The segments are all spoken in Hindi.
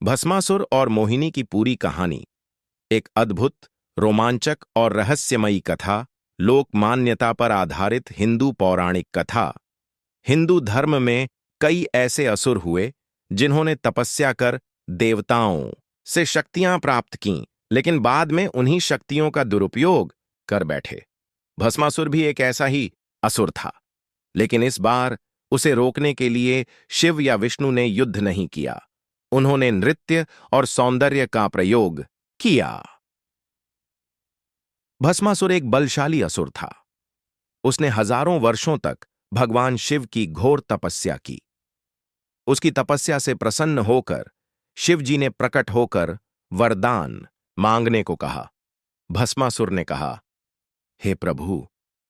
भस्मासुर और मोहिनी की पूरी कहानी एक अद्भुत, रोमांचक और रहस्यमयी कथा, लोक मान्यता पर आधारित हिंदू पौराणिक कथा। हिंदू धर्म में कई ऐसे असुर हुए जिन्होंने तपस्या कर देवताओं से शक्तियां प्राप्त कीं, लेकिन बाद में उन्हीं शक्तियों का दुरुपयोग कर बैठे। भस्मासुर भी एक ऐसा ही असुर था, लेकिन इस बार उसे रोकने के लिए शिव या विष्णु ने युद्ध नहीं किया। उन्होंने नृत्य और सौंदर्य का प्रयोग किया। भस्मासुर एक बलशाली असुर था। उसने हजारों वर्षों तक भगवान शिव की घोर तपस्या की। उसकी तपस्या से प्रसन्न होकर शिव जी ने प्रकट होकर वरदान मांगने को कहा। भस्मासुर ने कहा, हे प्रभु,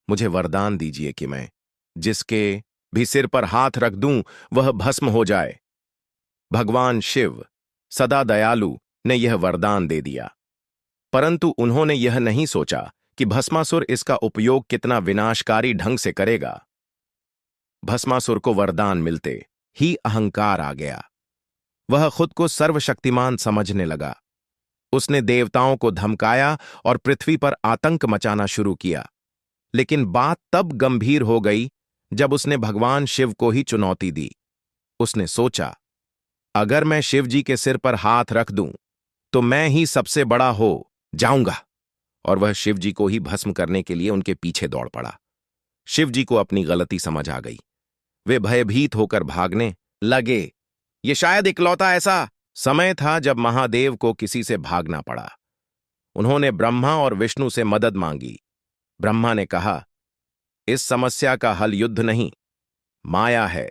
मुझे वरदान दीजिए कि मैं जिसके भी सिर पर हाथ रख दूं वह भस्म हो जाए। भगवान शिव सदा दयालु ने यह वरदान दे दिया, परंतु उन्होंने यह नहीं सोचा कि भस्मासुर इसका उपयोग कितना विनाशकारी ढंग से करेगा। भस्मासुर को वरदान मिलते ही अहंकार आ गया। वह खुद को सर्वशक्तिमान समझने लगा। उसने देवताओं को धमकाया और पृथ्वी पर आतंक मचाना शुरू किया। लेकिन बात तब गंभीर हो गई जब उसने भगवान शिव को ही चुनौती दी। उसने सोचा, अगर मैं शिव जी के सिर पर हाथ रख दूं तो मैं ही सबसे बड़ा हो जाऊंगा। और वह शिव जी को ही भस्म करने के लिए उनके पीछे दौड़ पड़ा। शिव जी को अपनी गलती समझ आ गई। वे भयभीत होकर भागने लगे। ये शायद इकलौता ऐसा समय था जब महादेव को किसी से भागना पड़ा। उन्होंने ब्रह्मा और विष्णु से मदद मांगी। ब्रह्मा ने कहा, इस समस्या का हल युद्ध नहीं, माया है।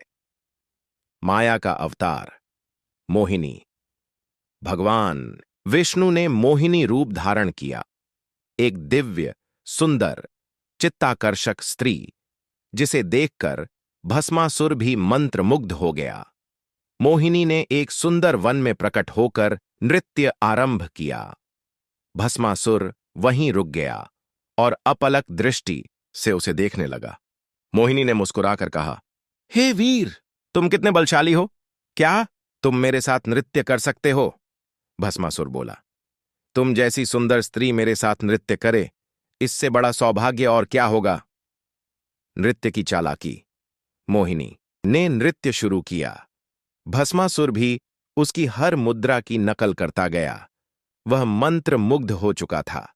माया का अवतार मोहिनी। भगवान विष्णु ने मोहिनी रूप धारण किया, एक दिव्य, सुंदर, चित्ताकर्षक स्त्री, जिसे देखकर भस्मासुर भी मंत्रमुग्ध हो गया। मोहिनी ने एक सुंदर वन में प्रकट होकर नृत्य आरंभ किया। भस्मासुर वहीं रुक गया और अपलक दृष्टि से उसे देखने लगा। मोहिनी ने मुस्कुराकर कहा, हे वीर, तुम कितने बलशाली हो। क्या तुम मेरे साथ नृत्य कर सकते हो? भस्मासुर बोला, तुम जैसी सुंदर स्त्री मेरे साथ नृत्य करे, इससे बड़ा सौभाग्य और क्या होगा। नृत्य की चालाकी। मोहिनी ने नृत्य शुरू किया। भस्मासुर भी उसकी हर मुद्रा की नकल करता गया। वह मंत्र मुग्ध हो चुका था।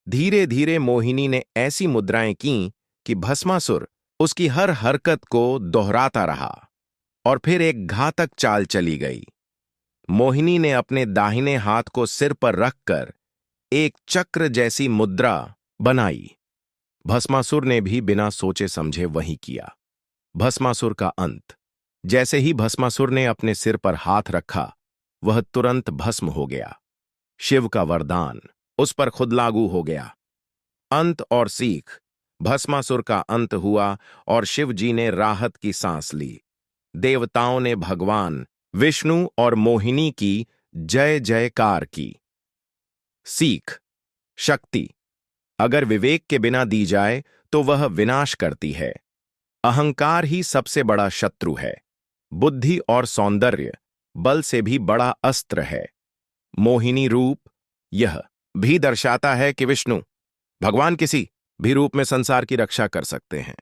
धीरे धीरे मोहिनी ने ऐसी मुद्राएं कीं कि भस्मासुर उसकी हर हरकत को दोहराता रहा और फिर एक घातक चाल चली गई। मोहिनी ने अपने दाहिने हाथ को सिर पर रखकर एक चक्र जैसी मुद्रा बनाई। भस्मासुर ने भी बिना सोचे समझे वही किया। भस्मासुर का अंत। जैसे ही भस्मासुर ने अपने सिर पर हाथ रखा, वह तुरंत भस्म हो गया। शिव का वरदान उस पर खुद लागू हो गया। अंत और सीख। भस्मासुर का अंत हुआ और शिव जी ने राहत की सांस ली। देवताओं ने भगवान विष्णु और मोहिनी की जय जयकार की। सीख। शक्ति अगर विवेक के बिना दी जाए तो वह विनाश करती है। अहंकार ही सबसे बड़ा शत्रु है। बुद्धि और सौंदर्य बल से भी बड़ा अस्त्र है। मोहिनी रूप यह भी दर्शाता है कि विष्णु भगवान किसी भी रूप में संसार की रक्षा कर सकते हैं।